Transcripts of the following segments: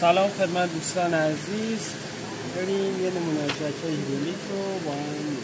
سلام خدمت دوستان عزیز. بریم یه نمونه از جک هیدرولیک رو با هم می‌بینیم.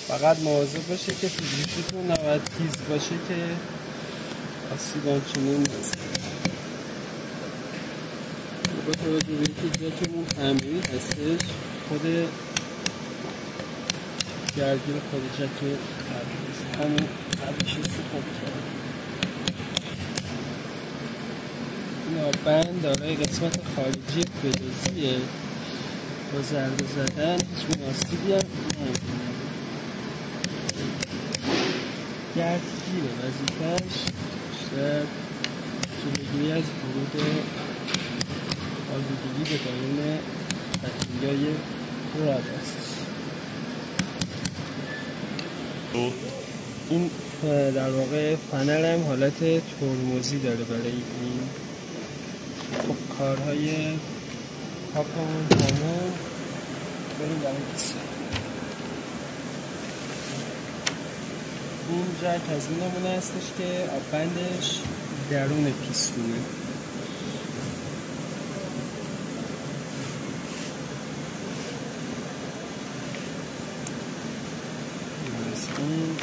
فقط مواظب باشه که فیزیکتون نباید تیز باشه که آسیب آنچنانی نزنه. با توجه به اینکه جکمون تعمیری هستش، خود گردگیر خود جک همون قبلش استفاده کرده. این آببند دارای قسمت خارجی فلزیه، با ضربه زدن هیچ آسیبی هم نمی‌کنه. گردگیر وظیفه‌اش بیشتر جلوگیری از ورود آلودگی به درون بکتریای راد است. این در واقع فنر هم حالت ترمزی داره برای این. خب کارهای پاکمون تمام. بریم برای کسی. این جک از این نمونه هستش که آببندش درون پیستونه. پیستون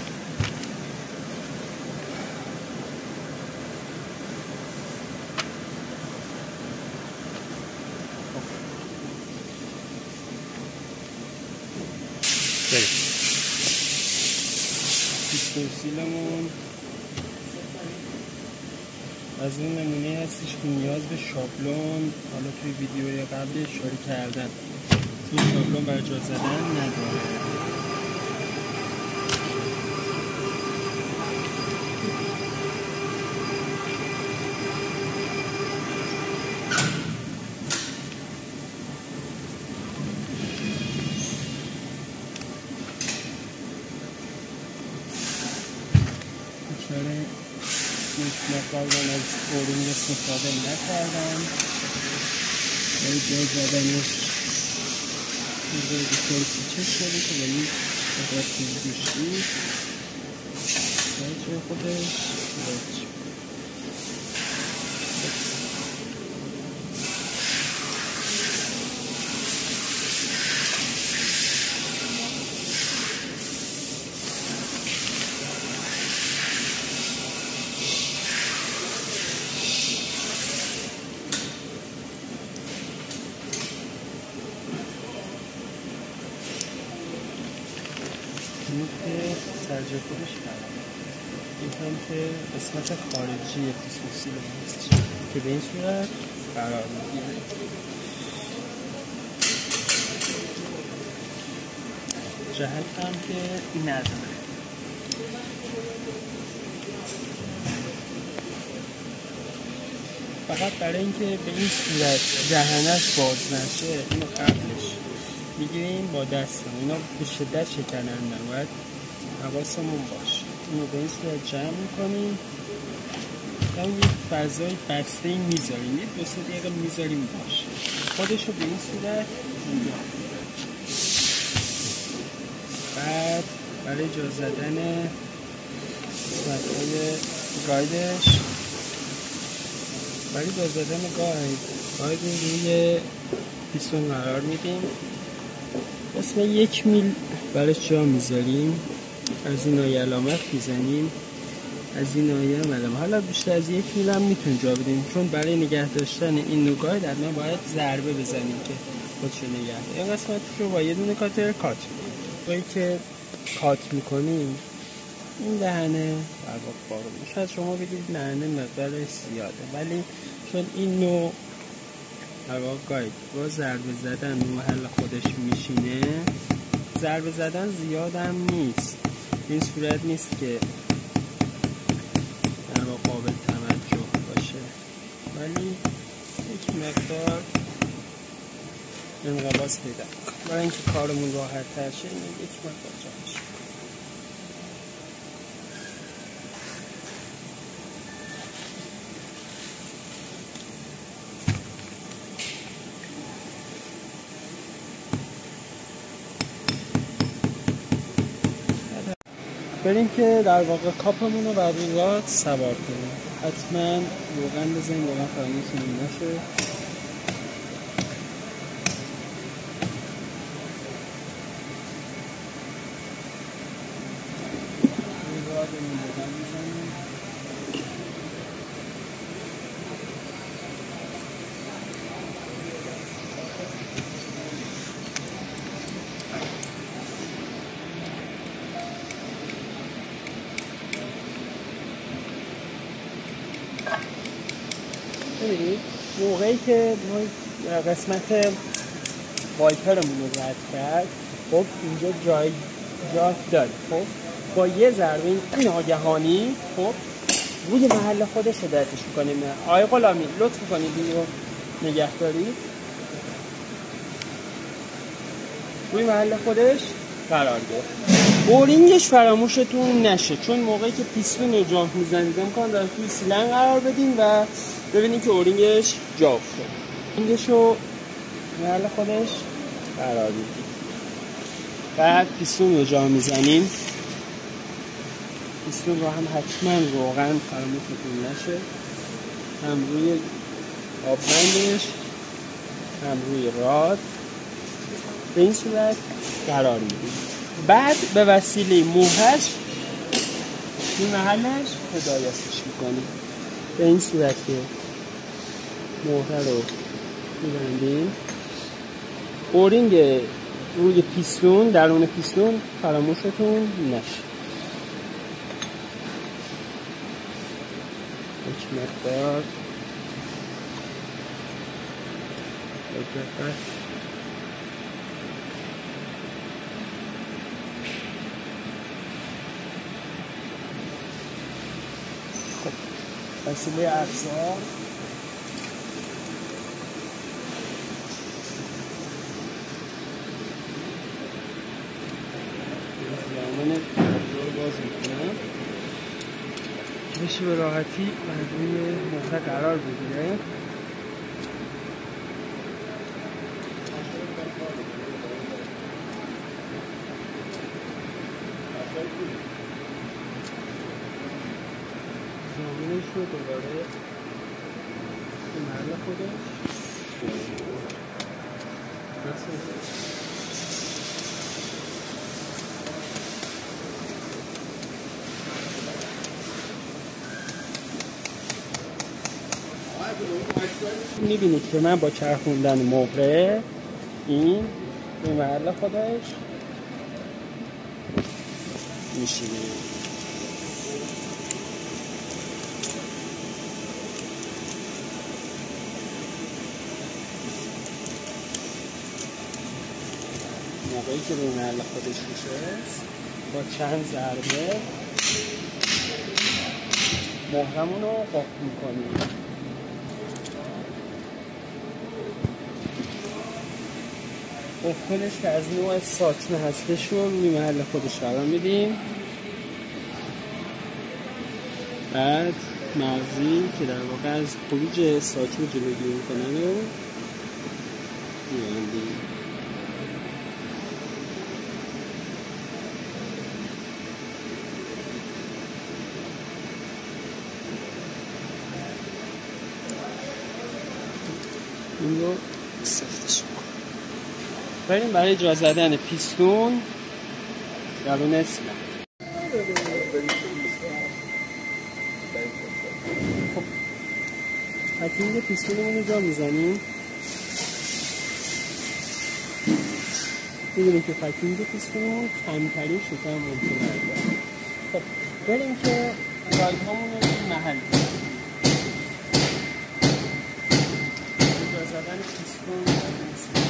از این نمونه هستش که نیاز به شابلون، حالا توی ویدیوی قبل اشاره کردن، این شابلون بر جا زدن نداره. دچار یک مقدار من از اورینگ استفاده نکردم ولی جای زدنش بسیار پیچه شده که ولی مقدار پیچشی جای خودش باید که سرجه خودش خراب این هم که قسمت خارجی پیستون هست که به این صورت قرار میگیره. جهت هم که نداره فقط برای اینکه به این صورت دهنش باز نشه اینو قبلش میگیریم با دستم اینا به شدت شکننده باید حواسمون باشه اینو به این صورت جمع میکنیم و یک فضای بسته میذاریم یک 2-3 دقیقه میذاریم باشه خودشو به این صورت میگم. بعد برای جا زدن قسمت‌های گایدش برای جا زدن گاید روی پیستون قرار میدیم اسم 1 میل برای جا میذاریم از این آیه علامت میزنیم از این آیه علامت حالا بیشتر از 1 میل هم میتونیم جا بدیم چون برای نگه داشتن این نوگاید حتما باید ضربه بزنیم که خودشو نگه داره این قسمت رو با یه دونه کاتر کات میکنیم که کات میکنیم این دهنه در واقع بارو شاید شما بگید دهنه مقدار زیاده ولی چون این نوع در واقع گاید با ضربه زدن رو محل خودش میشینه ضربه زدن زیاد هم نیست این صورت نیست که در واقع قابل توجه باشه ولی یک مقدار انقباض پیدا برای اینکه کارمون راحت تر شه یک مقدار جا شه. بریم که در واقع کاپمون رو بر روی راد سوار کنیم حتما روغن بزنیم روغن فراموشمون نشه روی رادمون روغن بزنیم ببینید موقعی که ما قسمت وایپرمون رو رد کرد خب اینجا جا داره خب با یه ضربه ناگهانی خب روی محل خودش هدایتش می‌کنیم آقای غلامی لطف کنید این رو نگه دارید روی محل خودش قرار گرفت اورینگش فراموشتون نشه چون موقعی که پیستون رو جا میزنید امکان داره توی سیلن قرار بدین و ببینید که اورینگش جا افتاد اورینگش رو محل خودش قرار میدید بعد پیستون رو جا میزنیم پیستون رو هم حتما روغن فراموشتون نشه هم روی آببندش هم روی راد به این صورت قرار میدیم بعد به وسیله موهش این محلش هدایتش میکنیم به این صورت که موه رو میبندیم اورینگ روی پیستون درون پیستون فراموشتون نشه یک مقدار وسیله افزار دامن افزار باز میکنم که بشه به راحتی روی مهره قرار بگیره. زمینش رو دوباره به محل خودش میبینید که من با چرخوندن مهره این به محل خودش میشینه. موقعی که به محل خودش میشه با چند ضربه مهرمون رو قفل میکنیم. قفلش که از نوع ساچمه هستش رو روی محل خودش قرار میدیم. بعد مغزی که در واقع از خروج ساچمه جلوگیری میکنن رو میبندیم. این رو سفتش میکنیم. بریم برای جا زدن پیستون درون اسلام. خب پکینگ پیستونمون رو جا میزنیم. میدونیم که پکینگ پیستونمون کمترین شکم ممکنه داره. خب بریم که رایت هامون رو این محل جا زدن پیستون درون اسلام.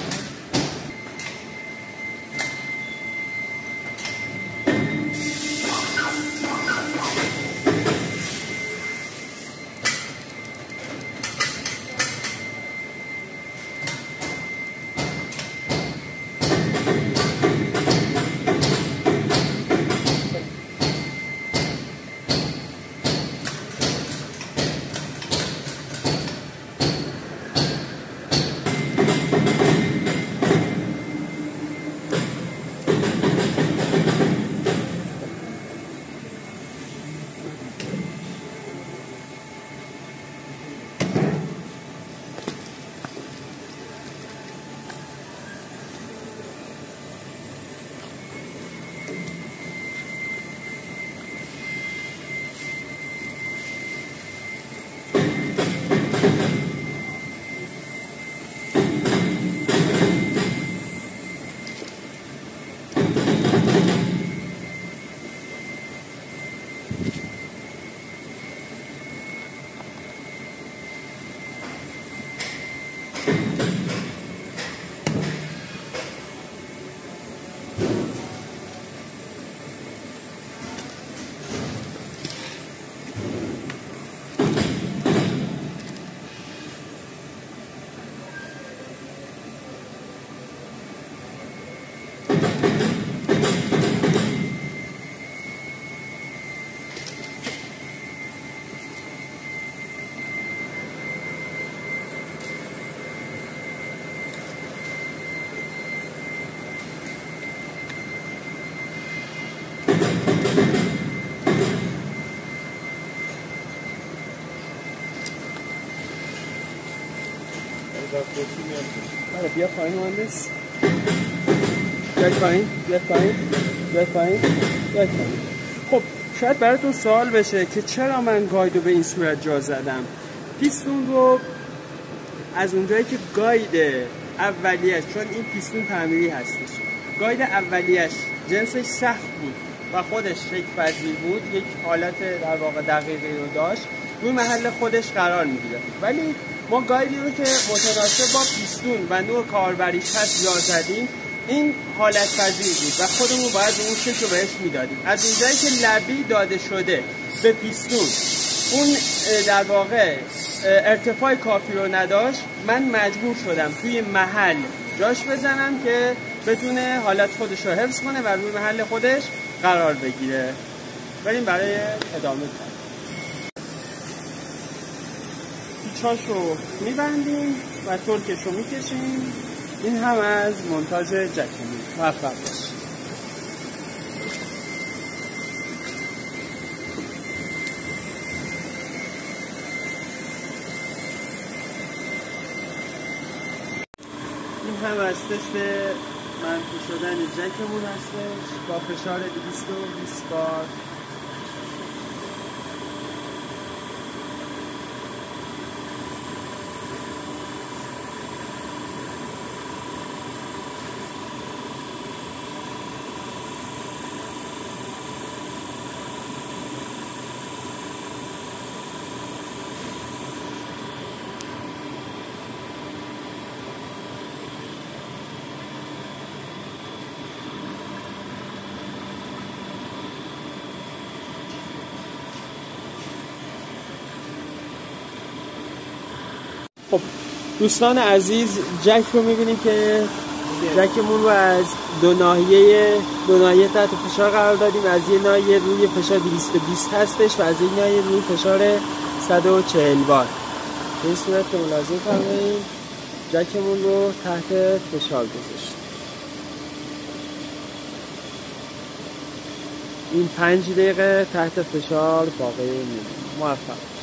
آره بیا پایین مهندس. بیاید پایین. خب شاید براتون سوال بشه که چرا من گاید رو به این صورت جا زدم. پیستون رو از اونجایی که گاید اولیش، چون این پیستون تعمیری هستش، گاید اولیش جنسش سخت بود و خودش شکل‌پذیر بود، یک حالت در واقع دقیقی رو داشت، روی محل خودش قرار میگیره. ولی ما گایدی رو که متناسب با پیستون و نوع کاربریش هست جا زدیم، این حالت پذیر بود و خودمون باید اون شکل رو بهش میدادیم. از اونجایی که لبی داده شده به پیستون اون در واقع ارتفاع کافی رو نداشت، من مجبور شدم توی محل جاش بزنم که بتونه حالت خودش رو حفظ کنه و روی محل خودش قرار بگیره. بریم برای ادامه کار. پوچاشو میبندیم و ترکش رو میکشیم. این هم از منتاج جکمون. موفق باشید. این هم از تست منفی شدن جکمون هستش با فشار 220 بار. خب دوستان عزیز، جک رو میبینیم که جکمون رو از دو ناحیه تحت فشار قرار دادیم. از یه ناحیه روی فشار 220 هستش و از این ناحیه روی فشار 140 بار. به این صورت که ملاحظه فرمایید جکمون رو تحت فشار گذاشتیم. این 5 دقیقه تحت فشار باقی میمونه. موفق.